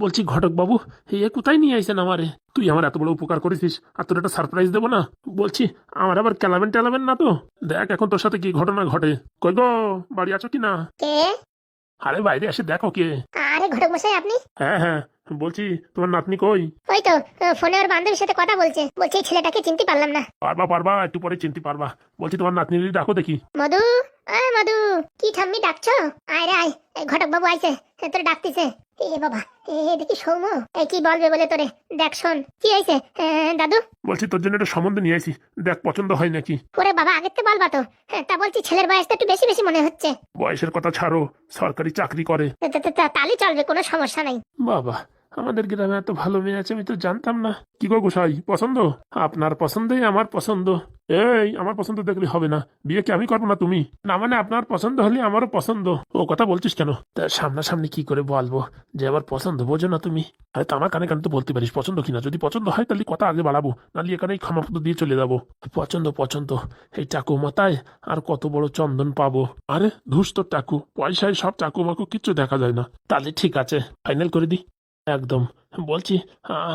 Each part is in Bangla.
বলছি ঘটক বাবু, এ কোথায় নিয়ে আইছেন আমারে? তুই আমার এত বড় উপকার করেছিস আর তোর একটা সারপ্রাইজ দেবো না? বলছি আমার আবার কেলাবেন টেলাবেন না তো? দেখ এখন তোর সাথে কি ঘটনা ঘটে। কই গো, বাড়ি আছো কি না? কে? আরে বাইরে এসে দেখো কে। আরে ঘটক মশাই আপনি? হ্যাঁ হ্যাঁ, বলছি তোমার নাতনি কই? ওই তো ফোনে ওর বান্ধবীর সাথে কথা বলছে। বলছি এই ছেলেটাকে চিনতে পারলাম না। পারবা পারবা, একটু পরে চিনতে পারবা। বলছি তোমার নাতনি ডাকো দেখি। মধু, আয় মধু। কি ঠাম্মি ডাকছো? আয় রে আয়, এই ঘটক বাবু আইছে, তোরে ডাকতিছে। এ বাবা, দেখি সৌম্য, এই কি বলবে বলে তোরে। দেখ শোন কি হয়েছে। দাদু, বলছি তোর জন্য একটা সম্বন্ধ নিয়ে আইছি, দেখ পছন্দ হয় নাকি। ওরে বাবা আগের তো বলবা তো। তা বলছি ছেলের বয়সটা একটু বেশি বেশি মনে হচ্ছে। বয়সের কথা ছাড়ো, সরকারি চাকরি করে। তাহলে চলবে, কোনো সমস্যা নাই। বাবা, আমাদের গ্রামে এত ভালো মেয়ে আছে আমি তো জানতাম না। কি গো গোসাই, পছন্দ? আপনার পছন্দই আমার পছন্দ। এই আমার পছন্দ দেখলে হবে না, বিয়ে কি আমি করবো না তুমি? না মানে আপনার পছন্দ হলে আমারও পছন্দ। ও কথা বলছিস কেন? তা সামনাসামনি কি করে বলবো যে আবার পছন্দ বোঝো না তুমি? আরে তো আমার কানে কানে তো বলতে পারিস পছন্দ কিনা। যদি পছন্দ হয় তাহলে কথা আগে বাড়াবো, নাহলে এখানেই ক্ষমাপত্র দিয়ে চলে যাবো। পছন্দ পছন্দ, এই টাকু মাথায় আর কত বড় চন্দন পাবো। আরে ধুস তোর টাকু, পয়সায় সব টাকু মাকু কিচ্ছু দেখা যায় না। তাহলে ঠিক আছে, ফাইনাল করে দি একদম। বলছি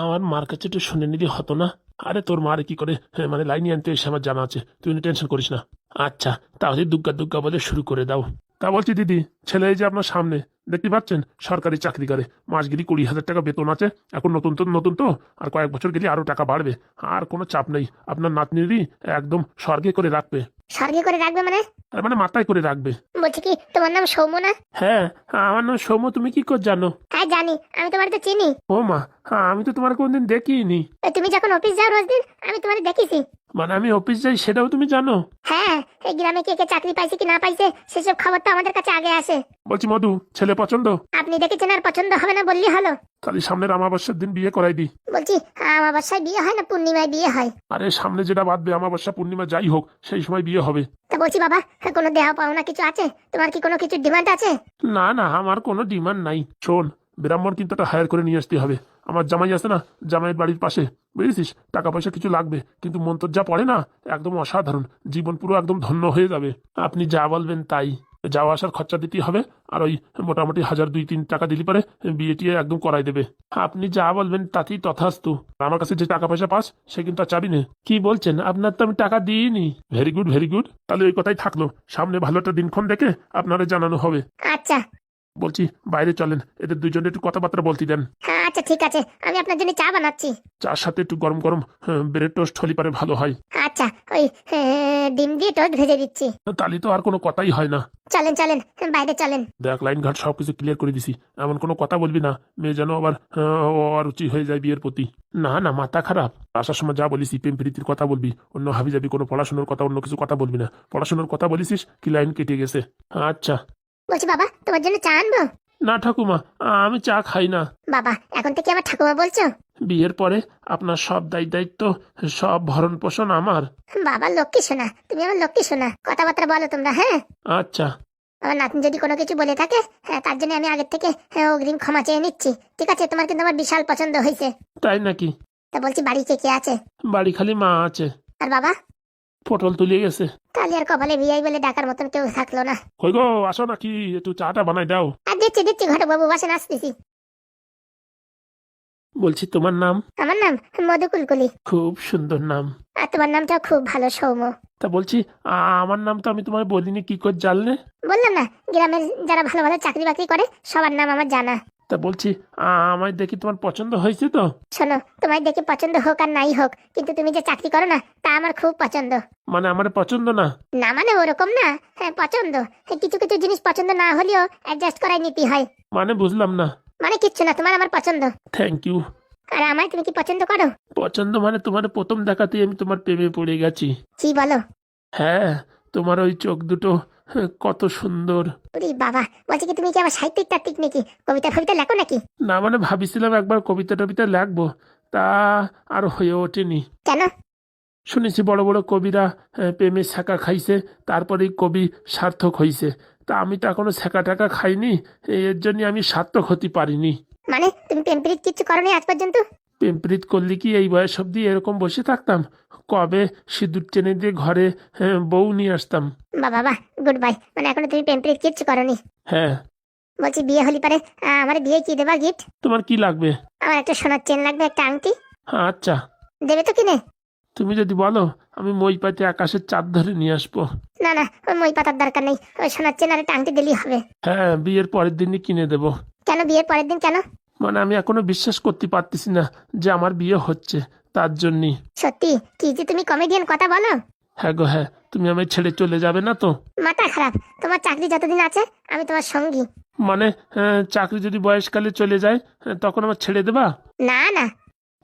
আমার মার কাছে একটু শুনে নিলে হতো না? আরে তোর মারে কি করে মানে লাইনে আনতে এসে আমার জানা আছে, তুই টেনশন করিস না। আচ্ছা, তাহলে দুগ্গা দুগ্গা বলে শুরু করে দাও। তা বলছি দিদি, ছেলে এই যে আপনার সামনে, দেখতে পাচ্ছেন সরকারি চাকরি করে, মাস গেলে 20,000 টাকা বেতন আছে। এখন নতুন তো নতুন তো, আর কয়েক বছর গেলে আরো টাকা বাড়বে। আর কোনো চাপ নেই, আপনার নাতনিরই একদম স্বর্গে করে রাখবে। স্বর্গে করে রাখবে মানে? আর মানে মাথায় করে রাখবে। বলছি কি তোমার নাম সৌম্য না? হ্যাঁ, আমার নাম সৌম্য। তুমি কি করে জানো? হ্যাঁ জানি, আমি তোমার তো চিনি। ও মা, আমি তো তোমার কোনদিন দেখিনি। তুমি যখন অফিস যাও রোজ দিন, আমি তোমার দেখেছি। মানে আমি অফিস যাই সেটাও তুমি জানো? হ্যাঁ, এই গ্রামে কে কে চাকরি পাইছে কি না পাইছে সেসব খবর তো আমাদের কাছে আগে আসে। বলছি মধু, ছেলে পছন্দ? আপনি দেখেছেন আর পছন্দ হবে না বললি হলো? খালি সামনের অমাবস্যার দিন বিয়ে করাই দি। বলছি অমাবস্যায় বিয়ে হয় না পূর্ণিমায় বিয়ে হয়? আরে সামনে যেটা বাঁধবে, অমাবস্যা পূর্ণিমা যাই হোক, সেই সময় বিয়ে হবে। তা বলছি বাবা, কোনো দেওয়া পাওনা কিছু আছে? তোমার কি কোনো কিছু ডিমান্ড আছে? না না, আমার কোনো ডিমান্ড নাই। শোন, ব্রাহ্মণ কিন্তু একটা হায়ার করে নিয়ে আসতে হবে। আমার জামাই আছে না, জামাইয়ের বাড়ির পাশে, বুঝেছিস? টাকা পয়সা কিছু লাগবে, কিন্তু মন্তর যা পড়ে না, একদম অসাধারণ। জীবন পুরো একদম ধন্য হয়ে যাবে। আপনি যা বলবেন তাই। যাওয়া আসার খরচা দিতেই হবে, আর ওই মোটামুটি 1,000-2-3 টাকা দিলে পারে বিয়ে টিয়ে একদম করাই দেবে। আপনি যা বলবেন তাতেই তথাস্তু। আমার কাছে যে টাকা পয়সা পাস সে কিন্তু আর চাবি নে। কি বলছেন? আপনার তো আমি টাকা দিইনি। ভেরি গুড ভেরি গুড, তাহলে ওই কথাই থাকলো। সামনে ভালো একটা দিনক্ষণ দেখে আপনারা জানানো হবে। আচ্ছা। বলছি বাইরে চলেন, এদের দুজনে একটু কথাবার্তা বলতে দেন। হ্যাঁ আচ্ছা ঠিক আছে, আমি আপনার জন্য চা বানাচ্ছি। চার সাথে একটু গরম গরম ব্রেড টোস্ট হলে পারে ভালো হয়। আচ্ছা, ওই ডিম দিয়ে টোস্ট ভেজে দিচ্ছি। তাহলে তো আর কোনো কথাই হয় না। চলেন চলেন, বাইরে চলেন। দেখ লাইন ঘাট সবকিছু ক্লিয়ার করে দিছি, এমন কোনো কথা বলবি না, মেয়ে যেন আবার অরুচি হয়ে যায় বিয়ের প্রতি। না না, মাথা খারাপ। আসার সময় যা বলিস প্রেম প্রীতির কথা বলবি, অন্য হাবি যাবি, কোনো পড়াশোনার কথা অন্য কিছু কথা বলবি না। পড়াশোনার কথা বলিস কি লাইন কেটে গেছে। আচ্ছা। বলছি বাবা, তোমার জন্য চা আনবো? না ঠাকুমা, আমি চা খাই না। বাবা, এখন থেকে আমার ঠাকুমা বলছো? বিয়ের পরে আপনার সব দায়িত্ব, সব ভরণ পোষণ আমার। বাবা লক্ষ্মী শোনা, তুমি আমার লক্ষ্মী শোনা। কথাবার্তা বলো তোমরা, হ্যাঁ? আচ্ছা। আমার নাতনি যদি কোনো কিছু বলে থাকে, হ্যাঁ তার জন্য আমি আগের থেকে অগ্রিম ক্ষমা চেয়ে নিচ্ছি। ঠিক আছে, তোমার কিন্তু আমার বিশাল পছন্দ হয়েছে। তাই নাকি? তা বলছি বাড়ি কে কে আছে? বাড়ি খালি মা আছে। আর বাবা? পটল তুলে গেছে। তাহলে আর কপালে বিয়াই বলে ডাকার মতন কেউ থাকলো না। কই গো, আসো নাকি, একটু চাটা বানাই দাও। আর দিচ্ছি দিচ্ছি, ঘটক বাবু বসেন, আসতেছি। বলছি তোমার নাম? আমার নাম মধুকুলকুলি। খুব সুন্দর নাম। আর তোমার নামটা খুব ভালো, সৌম্য। তা বলছি আমার নাম তো আমি তোমার বলিনি, কি করে জানলে? বললাম না, গ্রামের যারা ভালো ভালো চাকরি বাকরি করে সবার নাম আমার জানা। তা বলছি আমায় দেখি তোমার পছন্দ হয়েছে তো? শোনো, তোমায় দেখে পছন্দ হোক আর নাই হোক, কিন্তু তুমি যে চাকরি করো না তা আমার খুব পছন্দ। মানে আমার পছন্দ না? না মানে ওরকম না, হ্যাঁ পছন্দ। কিছু কিছু জিনিস পছন্দ না হলেও অ্যাডজাস্ট করাই নিতে হয়। মানে বুঝলাম না। মানে কিচ্ছু না, তোমার আমার পছন্দ। Thank you. আর আমায় তুমি কি পছন্দ করো? পছন্দ মানে তোমার প্রথম দেখাতেই আমি তোমার প্রেমে পড়ে গেছি। কি বলো? হ্যাঁ, তোমার ওই চোখ দুটো কত সুন্দর। ওরে বাবা, বলছি কি তুমি কি আবার সাহিত্যিক টাত্ত্বিক নাকি? কবিতা ফবিতা লেখো নাকি? না মানে ভাবিছিলাম একবার কবিতা টবিতা লিখবো, তা আর হয়ে ওঠেনি। কেন? শুনেছি বড় বড় কবিরা প্রেমে ছ্যাঁকা খাইছে, তারপরেই কবি সার্থক হইছে। তা আমি তো এখনো ছ্যাঁকা টাকা খাইনি, এর জন্য আমি সার্থক হতে পারিনি। মানে তুমি প্রেম প্রীত কিচ্ছু করোনি আজ পর্যন্ত? প্রেম প্রীত করলে কি এই বয়স অব্দি এরকম বসে থাকতাম? কবে সিঁদুর টেনে দিয়ে ঘরে বউ নিয়ে আসতাম। বাবা বাহ, গুড বাই। মানে এখনো তুমি প্রেম প্রীত কিচ্ছু করোনি? হ্যাঁ। বলছি বিয়ে হলি পারে আমার বিয়ে কি দেবা গিফট? তোমার কি লাগবে? আমার একটা সোনার চেন লাগবে, একটা আংটি। আচ্ছা, দেবে তো কিনে? তুমি যদি বলো আমি মই পাতে আকাশের চাঁদ ধরে নিয়ে আসবো। না না, ওই মই পাতার দরকার নেই, ওই সোনার চেন আর একটা আংটি দিলেই হবে। হ্যাঁ, বিয়ের পরের দিনই কিনে দেবো। কেন বিয়ের পরের দিন কেন? মানে আমি এখনো বিশ্বাস করতে পারতেছি না যে আমার বিয়ে হচ্ছে, তার জন্যই। সত্যি? কি যে তুমি কমেডিয়ান কথা বলো। হ্যাঁ গো হ্যাঁ, তুমি আমায় ছেড়ে চলে যাবে না তো? মাথা খারাপ, তোমার চাকরি যতদিন আছে আমি তোমার সঙ্গী। মানে চাকরি যদি বয়সকালে চলে যায় তখন আমার ছেড়ে দেবা? না না।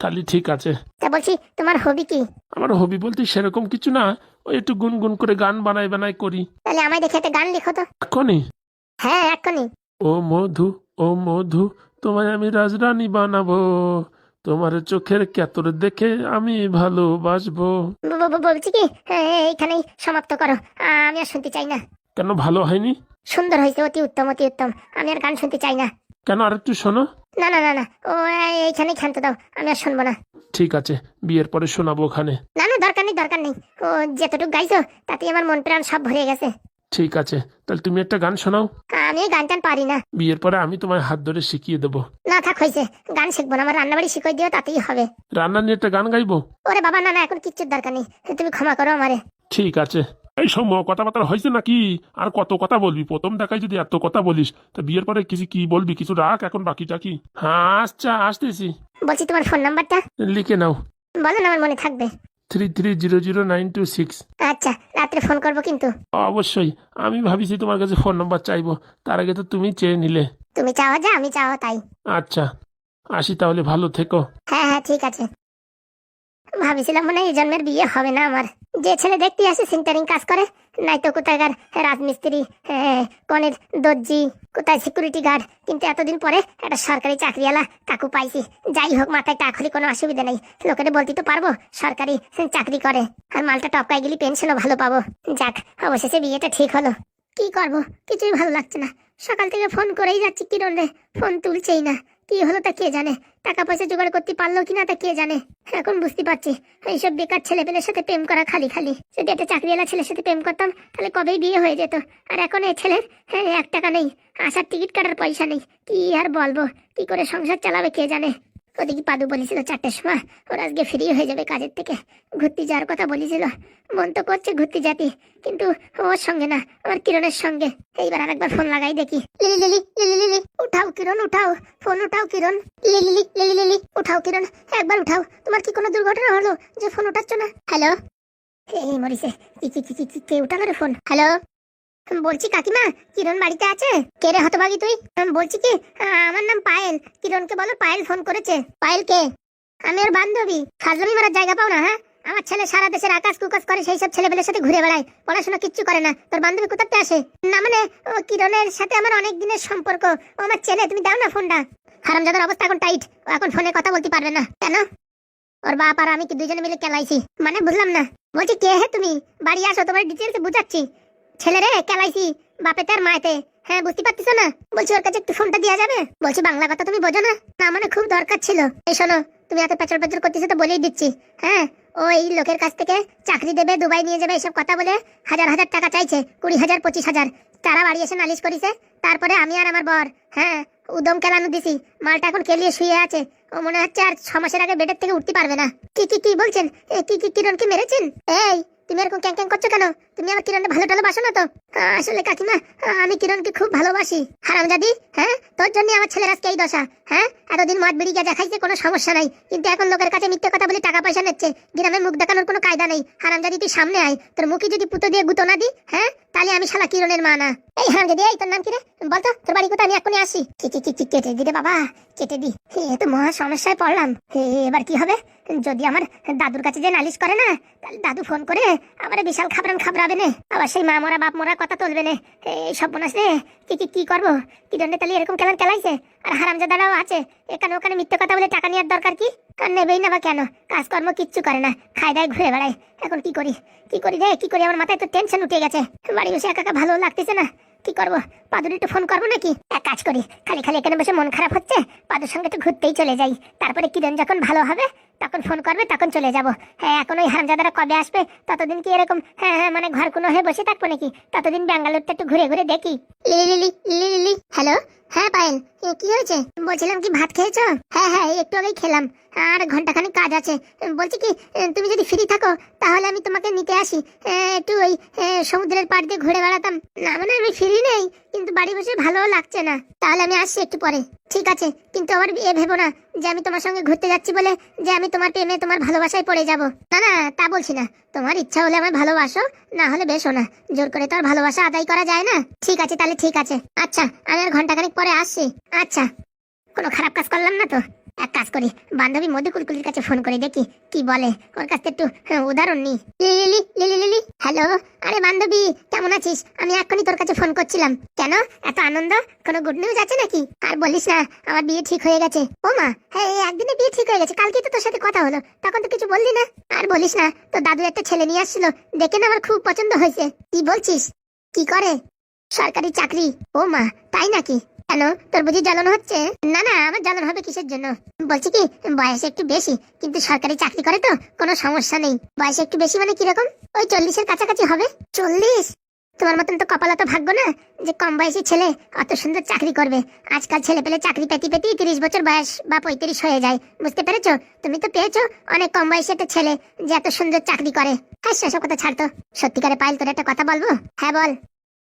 তাহলে ঠিক আছে। তা বলছি তোমার হবি কি? আমার হবি বলতে সেরকম কিছু না, ওই একটু গুনগুন করে গান বানাই বানাই করি। তাহলে আমায় দেখে একটা গান লিখো তো। এখনই? হ্যাঁ এক্ষুনি। ও মধু, ও মধু, তোমায় আমি রাজরানী বানাবো, তোমার চোখের ক্যাতর দেখে আমি ভালোবাসবো। বলছি কি, এইখানেই সমাপ্ত করো, আমি আর শুনতে চাই না। কেন, ভালো হয়নি? সুন্দর হয়েছে, অতি উত্তম অতি উত্তম, আমি আর গান শুনতে চাই না। কেন, আর একটু শোনো। না না না না, ও এইখানেই ক্ষান্ত দাও, আমি আর শুনবো না। ঠিক আছে, বিয়ের পরে শোনাবো ওখানে। না না, দরকার নেই দরকার নেই, ও যেতটুকু গাইছো তাতেই আমার মন প্রাণ সব ভরে গেছে। ঠিক আছে, তাহলে তুমি একটা গান শোনাও। আমি গান টান পারি না। বিয়ের পরে আমি তোমার হাত ধরে শিখিয়ে দেবো। না থাক হয়েছে, গান শিখবো না, আমার রান্নাবাড়ি শিখিয়ে দিও তাতেই হবে। রান্না নিয়ে একটা গান গাইবো? ওরে বাবা না না, এখন কিচ্ছুর দরকার নেই, তুমি ক্ষমা করো আমারে। ঠিক আছে। এই সৌম্য, কথাবার্তা হয়েছে নাকি? আর কত কথা বলবি? প্রথম দেখায় যদি এত কথা বলিস, তা বিয়ের পরে কিছু কি বলবি? কিছু রাখ এখন, বাকিটা কি? হ্যাঁ, আচ্ছা আসতেছি। বলছি তোমার ফোন নাম্বারটা লিখে নাও। বলো না, আমার মনে থাকবে। 33000926। আচ্ছা, রাত্রে ফোন করবো কিন্তু। অবশ্যই। আমি ভাবিছি তোমার কাছে ফোন নাম্বার চাইবো, তার আগে তো তুমি চেয়ে নিলে। তুমি চাও যা, আমি চাও তাই। আচ্ছা, আসি তাহলে, ভালো থেকো। হ্যাঁ হ্যাঁ ঠিক আছে। ভাবিছিলাম মনে হয় এই জন্মের বিয়ে হবে না আমার। যে ছেলে দেখতে আসে সেন্টারিং কাজ করে, নাই তো কোথাকার রাজমিস্ত্রি, কনের দর্জি, কোথায় সিকিউরিটি গার্ড, কিন্তু এতদিন পরে একটা সরকারি চাকরিওয়ালা কাকু পাইছি। যাই হোক, মাথায় টাক হলে কোনো অসুবিধা নেই, লোকেদের বলতে তো পারবো সরকারি চাকরি করে, আর মালটা টপকায় গেলে পেনশনও ভালো পাবো। যাক, অবশেষে বিয়েটা ঠিক হলো। কি করবো, কিছুই ভালো লাগছে না। সকাল থেকে ফোন করেই যাচ্ছি কিরণ রে, ফোন তুলছেই না। কি হলো তা কে জানে, টাকা পয়সা জোগাড় করতে পারলো কিনা তা কে জানে। এখন বুঝতে পারছি এইসব বেকার ছেলেপেলের সাথে প্রেম করা খালি খালি। যদি একটা চাকরিওয়ালা ছেলের সাথে প্রেম করতাম তাহলে কবেই বিয়ে হয়ে যেত। আর এখন এই ছেলের 1 টাকা নেই, আসার টিকিট কাটার পয়সা নেই। কি আর বলবো, কি করে সংসার চালাবে কে জানে। ওদিকে পাদু বলেছিল 4টের সময় ওর আজকে ফ্রি হয়ে যাবে কাজের থেকে, ঘুরতে যাওয়ার কথা বলেছিল। মন তো করছে ঘুরতে যেতে, কিন্তু ওর সঙ্গে না, আমার কিরণের সঙ্গে। এইবার আরেকবার ফোন লাগাই দেখি। লিলি লিলি লিলি লিলি, উঠাও কিরণ উঠাও, ফোন উঠাও কিরণ। লিলি লিলি লিলি লিলি, উঠাও কিরণ, একবার উঠাও। তোমার কি কোনো দুর্ঘটনা হলো যে ফোন উঠাচ্ছ না? হ্যালো, এই মরিছে, কি কি কি কি কি- কে উঠালো রে ফোন? হ্যালো, বলছি কাকিমা, কিরণ বাড়িতে আছে? কে রে হতভাগী তুই? বলছি কি, আমার নাম পায়েল, কিরণকে বলো পায়েল ফোন করেছে। পায়েল কে? আমি ওর বান্ধবী। ফাজলামি মারার জায়গা পাও না, হ্যাঁ? আমার ছেলে সারা দেশের আকাশ কুকাশ করে, সেই সব ছেলেপেলের সাথে ঘুরে বেড়ায়, পড়াশোনা কিচ্ছু করে না। তোর বান্ধবী কোথাতে আসে? না মানে, ও কিরণের সাথে আমার অনেক দিনের সম্পর্ক, ও আমার ছেলে। তুমি দাও না ফোনটা। হারামজাদার অবস্থা এখন টাইট, ও এখন ফোনে কথা বলতে পারবে না। কেন? ওর বাপ আর আমি কি দুজনে মিলে কেলাইছি? মানে বুঝলাম না। বলছি কে হে তুমি? বাড়ি আসো, তোমার ডিটেলস বুঝাচ্ছি। ছেলে রে কেলাইছি, বাপেতে আর মায়েতে। হ্যাঁ, বুঝতে পারতেছো না? বলছি ওর কাছে একটু ফোনটা দেওয়া যাবে? বলছি বাংলা কথা তুমি বোঝো না? না মানে খুব দরকার ছিল। এই শোনো, তুমি এত পেচর পেচর করতেছো তো বলেই দিচ্ছি। হ্যাঁ, ওই লোকের কাছ থেকে চাকরি দেবে, দুবাই নিয়ে যাবে, এসব কথা বলে হাজার হাজার টাকা চাইছে, 20,000 25,000। তারা বাড়ি এসে নালিশ করিছে। তারপরে আমি আর আমার বর, হ্যাঁ, উদম কেলানো দিছি। মালটা এখন কেলিয়ে শুয়ে আছে। ও মনে হচ্ছে আর 6 মাসের আগে বেডের থেকে উঠতে পারবে না। কি কি কি বলছেন? কি কি কিরণ কি মেরেছেন? এই তুমি এরকম ক্যাং ক্যাং করছো কেন? তুমি আমার কিরণকে ভালো টালোবাসো না তো? আসলে কাকিমা, আমি কিরণকে খুব ভালোবাসি। হারামজাদি, হ্যাঁ, তোর জন্য আমার ছেলের আজকে এই দশা। হ্যাঁ, এতদিন মদ বিড়ি গেজা খাইছে, কোনো সমস্যা নাই, কিন্তু এখন লোকের কাছে মিথ্যে কথা বলে টাকা পয়সা নিচ্ছে। গ্রামে মুখ দেখানোর কোনো কায়দা নেই। হারামজাদি তুই সামনে আয়, তোর মুখে যদি পুতো দিয়ে গুতো না দি, হ্যাঁ, তাহলে আমি শালা কিরণের মা না। এই হারামজাদি, এই তোর নাম কি রে? বলতো তোর বাড়ি কোথায়, আমি এখনই আসি। কি কি কি কি কেটে দি রে বাবা, কেটে দি। এ তো মহা সমস্যায় পড়লাম। এবার কি হবে? যদি আমার দাদুর কাছে যে নালিশ করে না, তাহলে দাদু ফোন করে আমার বিশাল খাবরাবে নে, আবার সেই মা মরা বাপ মরা কথা তুলবে নে। এই সব বোনাস রে, কি কি কি করবো? কি জন্য তাহলে এরকম কেলান কেলাইছে? আর হারামজাদারাও আছে এখানে ওখানে মিথ্যে কথা বলে টাকা নেওয়ার দরকার কি? আর নেবেই না বা কেন? কাজকর্ম কিচ্ছু করে না, খাই দায় ঘুরে বেড়ায়। এখন কি করি, কি করি রে, কি করি? আমার মাথায় তো টেনশন উঠে গেছে। বাড়ি বসে একা একা ভালো লাগতেছে না। কি করবো? পাদুর একটু ফোন করবো নাকি? এক কাজ করি, খালি খালি এখানে বসে মন খারাপ হচ্ছে, পাদুর সঙ্গে একটু ঘুরতেই চলে যাই। তারপরে কিরণ যখন ভালো হবে তখন ফোন করবে, তখন চলে যাব। হ্যাঁ, এখন ওই হারামজাদারা কবে আসবে ততদিন কি এরকম মানে ঘর কোনো হয়ে বসে থাকবো নাকি? ততদিন ব্যাঙ্গালোরটা একটু ঘুরে ঘুরে দেখি। Lily lily lily, hello. হ্যাঁ পায়েল, কি হয়েছে? বলছিলাম কি ভাত খেয়েছো? হ্যাঁ হ্যাঁ, একটু আগেই খেলাম। আর ঘন্টাখানিক কাজ আছে। বলছি কি, তুমি যদি ফ্রি থাকো তাহলে আমি তোমাকে নিতে আসি। একটু ওই সমুদ্রের পাড় দিয়ে ঘুরে বেড়াতাম। না মানে আমি ফ্রি নেই, কিন্তু বাড়ি বসে ভালো লাগছে না। তাহলে আমি আসছি একটু পরে। ঠিক আছে, কিন্তু আবার ভেবো না যে আমি তোমার সঙ্গে ঘুরতে যাচ্ছি বলে যে আমি তোমার প্রেমে তোমার ভালোবাসায় পড়ে যাব। না না, তা বলছি না। তোমার ইচ্ছা হলে আমায় ভালোবাসো, না হলে বেশো না। জোর করে তো আর ভালোবাসা আদায় করা যায় না। ঠিক আছে তাহলে, ঠিক আছে। আচ্ছা, আমি আর ঘন্টাখানিক পরে আসছি। আচ্ছা, কোনো খারাপ কাজ করলাম না তো? এক কাজ করি, বান্ধবী মধুকুলকুলির কাছে ফোন করে দেখি কি বলে। ওর কাছ থেকে একটু উদাহরণ নি। Lily lily lily, hello. আরে বান্ধবী, কেমন আছিস? আমি এখনই তোর কাছে ফোন করছিলাম। কেন এত আনন্দ? কোনো গুড নিউজ আছে নাকি? আর বলিস না, আমার বিয়ে ঠিক হয়ে গেছে। ও মা, হ্যাঁ একদিনে বিয়ে ঠিক হয়ে গেছে? কালকে তো তোর সাথে কথা হলো, তখন তো কিছু বললি না। আর বলিস না, তোর দাদু একটা ছেলে নিয়ে আসছিল, দেখে না আমার খুব পছন্দ হয়েছে। কি বলছিস? কি করে? সরকারি চাকরি। ও মা, তাই নাকি? কেন, তোর বুঝি জ্বালানো হচ্ছে? না না, আমার জ্বালানো হবে কিসের জন্য? বলছি কি, বয়স একটু বেশি, কিন্তু সরকারি চাকরি করে তো কোনো সমস্যা নেই। বয়স একটু বেশি মানে কিরকম? ওই 40-এর কাছাকাছি হবে। 40? তোমার মতন তো কপাল অত ভাগ্য না যে কম বয়সী ছেলে অত সুন্দর চাকরি করবে। আজকাল ছেলে পেলে চাকরি পেতে পেতে 30 বছর বয়স বা 35 হয়ে যায়। বুঝতে পেরেছো? তুমি তো পেয়েছো অনেক কম বয়সী একটা ছেলে যে এত সুন্দর চাকরি করে। হ্যাঁ, সেসব কথা ছাড়তো। সত্যিকারে পায়েল, তোর একটা কথা বলবো? হ্যাঁ বল।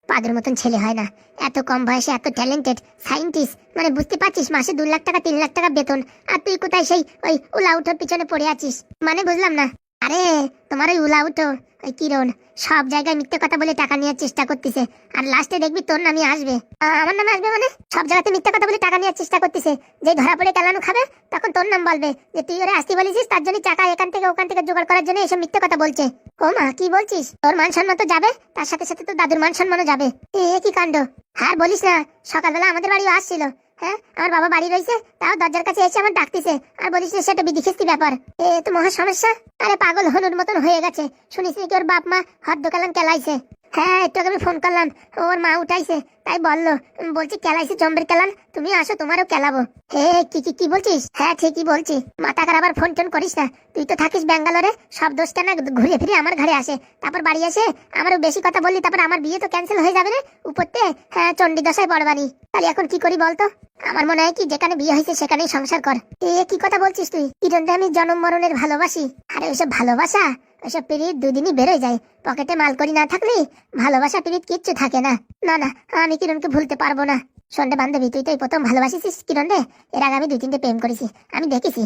পাদের মতন ছেলে হয় না, এত কম বয়সে এত ট্যালেন্টেড সায়েন্টিস্ট। মানে বুঝতে পারছিস, মাসে 2 লাখ টাকা 3 লাখ টাকা বেতন, আর তুই কোথায় সেই ওই উলাউটোর পিছনে পড়ে আছিস? মানে বুঝলাম না। আরে তোমার ওই উলাউটো, ওই কিরণ, সব জায়গায় মিথ্যে কথা বলে টাকা নেওয়ার চেষ্টা করতেছে, আর লাস্টে দেখবি তোর নামই আসবে। আমার নামে আসবে মানে? সব জায়গাতে মিথ্যে কথা বলে টাকা নেওয়ার চেষ্টা করতেছে, যে ধরা পড়ে চালানো খাবে তখন তোর নাম বলবে যে তুই ওরে আসতে বলেছিস, তার জন্য টাকা এখান থেকে ওখান থেকে জোগাড় করার জন্য এসব মিথ্যে কথা বলছে। ও মা, কি বলছিস? তোর মান সম্মান তো যাবে, তার সাথে সাথে তোর দাদুর মান সম্মানও যাবে। এ কি কাণ্ড! হ্যাঁ বলিস না, সকালবেলা আমাদের বাড়িও আসছিল। হ্যাঁ, আমার বাবা বাড়ি রয়েছে, তাও দরজার কাছে এসে আমার ডাকতেছে। আর বলিস না, সেটা বিধিখিস্তি ব্যাপার। এ তো মহা সমস্যা। আরে পাগল হনুর মতন হয়ে গেছে। শুনিস নাকি ওর বাপ মা হদ্দ কালাম কেলাইছে? হ্যাঁ, একটু আগে আমি ফোন করলাম, ওর মা উঠাইছে, তাই বললো। বলছি কেলাইছে জম্বের কেলান, তুমি আসো তোমারও কেলাবো। হে, কি কি কি বলছিস? হ্যাঁ ঠিকই বলছি। মাথা খারাপ, আবার ফোন টোন করিস না। তুই তো থাকিস ব্যাঙ্গালোরে, সব দোষটা না ঘুরে ফিরে আমার ঘরে আসে, তারপর বাড়ি আসে আমারও বেশি কথা বললি, তারপর আমার বিয়ে তো ক্যান্সেল হয়ে যাবে না উপরতে। হ্যাঁ, চণ্ডী দশায় পড়বানি। তাহলে এখন কি করি বলতো? আমার মনে হয় কি, যেখানে বিয়ে হয়েছে সেখানেই সংসার কর। এ কি কথা বলছিস তুই? কিরণটা আমি জনম মরণের ভালোবাসি। আরে ওইসব ভালোবাসা, ওইসব পিরিত দুদিনই বেরোয় যায়। পকেটে মাল করি না থাকলে ভালোবাসা পিরিত কিচ্ছু থাকে না। না না, আমি কিরণকে ভুলতে পারবো না। সন্ধ্যে বান্ধবী, তুই তো এই প্রথম ভালোবাসিস কিরণ রে। এর আগে আমি 2-3টে প্রেম করেছি, আমি দেখেছি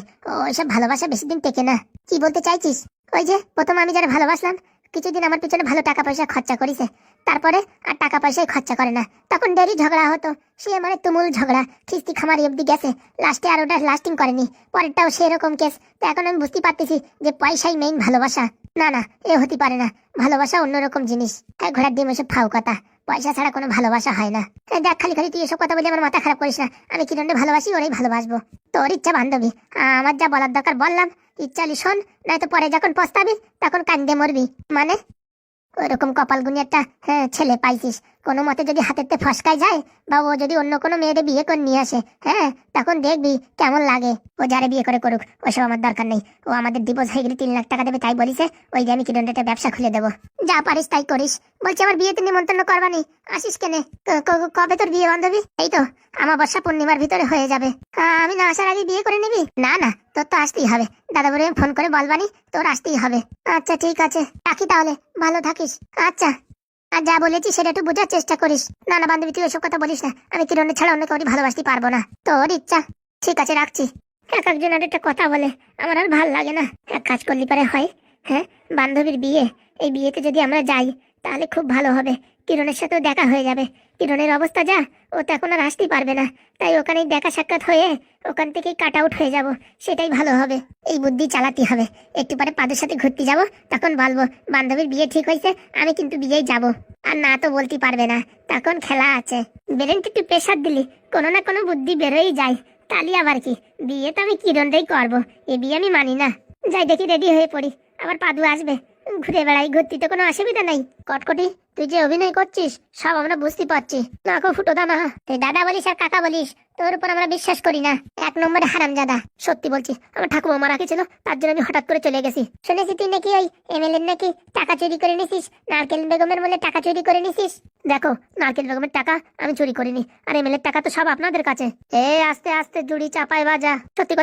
ওইসব ভালোবাসা বেশি দিন টেকে না। কি বলতে চাইছিস? ওই যে প্রথম আমি যারা ভালোবাসলাম, কিছুদিন আমার পিছনে ভালো টাকা পয়সা খরচা করেছে, তারপরে আর টাকা পয়সাই খরচা করে না। তখন ডেরি ঝগড়া হতো, সে মানে তুমুল ঝগড়া, খিস্তি খামারি অব্দি গেছে। লাস্টে আর ওটা লাস্টিং করেনি, পরেরটাও সেরকম কেস। তো এখন আমি বুঝতে পারতেছি যে পয়সাই মেইন ভালোবাসা। না না, এ হতে পারে না। ভালোবাসা অন্যরকম জিনিস। হ্যাঁ, ঘোড়ার ডিম এসব ফাও কথা। পয়সা ছাড়া কোনো ভালোবাসা হয় না। দেখ, খালি খালি তুই এসব কথা বলে আমার মাথা খারাপ করিস না। আমি কিরণে ভালোবাসি, ওরাই ভালোবাসবো। তোর ইচ্ছা বান্ধবী, আমার যা বলার দরকার বললাম। ইচ্ছালি শোন, নয়তো পরে যখন পস্তাবি তখন কান্দে মরবি। মানে ওইরকম কপাল গুনি একটা ছেলে পাইছিস, কোনো মতে যদি হাতেতে ফসকায় যায়, বা ও যদি অন্য কোনো মেয়েদের বিয়ে করে নিয়ে আসে, হ্যাঁ তখন দেখবি কেমন লাগে। ও যারা বিয়ে করে করুক, ওসব আমার দরকার নেই। ও আমাদের ডিভোর্স হয়ে গেলে 3 লাখ টাকা দেবে, তাই বলিছে। ওই যে আমি কিরণের একটা ব্যবসা খুলে দেবো, যা পারিস তাই করিস। বলছি আমার বিয়েতে নিমন্ত্রণ করবানি, আসিস কেনে? কবে তোর বিয়ে বান্ধবী? এই তো আমাবস্যা পূর্ণিমার ভিতরে হয়ে যাবে। আমি না আসার আগে বিয়ে করে নিবি? না না, তোর তো আসতেই হবে। দাদা বলে ফোন করে বলবানি, তোর আসতেই হবে। আচ্ছা ঠিক আছে, রাখি তাহলে, ভালো থাকিস। আচ্ছা, আর যা বলেছি সেটা একটু বোঝার চেষ্টা করিস। না না বান্ধবী, তুই ওসব কথা বলিস না। আমি কিরণের ছাড়া অন্য কাউকে ভালোবাসতে পারবো না। তোর ইচ্ছা। ঠিক আছে, রাখছি। এক একজনের একটা কথা বলে, আমার আর ভাল লাগে না। এক কাজ করলে পারে হয়। হ্যাঁ, বান্ধবীর বিয়ে, এই বিয়েতে যদি আমরা যাই তাহলে খুব ভালো হবে। কিরণের সাথেও দেখা হয়ে যাবে। কিরণের অবস্থা যা, ও তো এখন আর আসতেই পারবে না। তাই ওখানেই দেখা সাক্ষাৎ হয়ে ওখান থেকেই কাট আউট হয়ে যাব, সেটাই ভালো হবে। এই বুদ্ধি চালাতে হবে। একটু পরে পাদের সাথে ঘুরতে যাব, তখন বলবো বান্ধবীর বিয়ে ঠিক হয়েছে, আমি কিন্তু বিয়েই যাব। আর না তো বলতে পারবে না, তখন খেলা আছে। বেরেন্ট একটু প্রেশার দিলি কোনো না কোনো বুদ্ধি বেরোই যায়। তালি আবার কি, বিয়ে তো আমি কিরণটাই করবো। এ বিয়ে আমি মানি না। যাই দেখি, রেডি হয়ে পড়ি, আবার পাদু আসবে। ঘুরে বেড়াই, ঘুরতে কোনো অসুবিধা নাই। কটকটি, তুই যে অভিনয় করছিস সব আমরা বুঝতে পারছি না। গো ফুটো দানা, তুই দাদা বলিস আর কাকা বলিস, তোর উপর আমরা বিশ্বাস করি না। 1 নম্বরে হারামজাদা। সত্যি বলছি, আমার ঠাকুমা মারা গেছিল, তার জন্য আমি হঠাৎ করে চলে গেছি। শুনেছি তুই নাকি ওই এমএলএ নাকি টাকা চুরি করে নিছিস, নারকেল বেগমের বলে টাকা চুরি করে নিছিস। দেখো, নারকেল বেগমের টাকা আমি চুরি করিনি, আর এমএলএর টাকা তো সব আপনাদের কাছে। আস্তে আস্তে জুড়ি চাপায় বাজা। সত্যি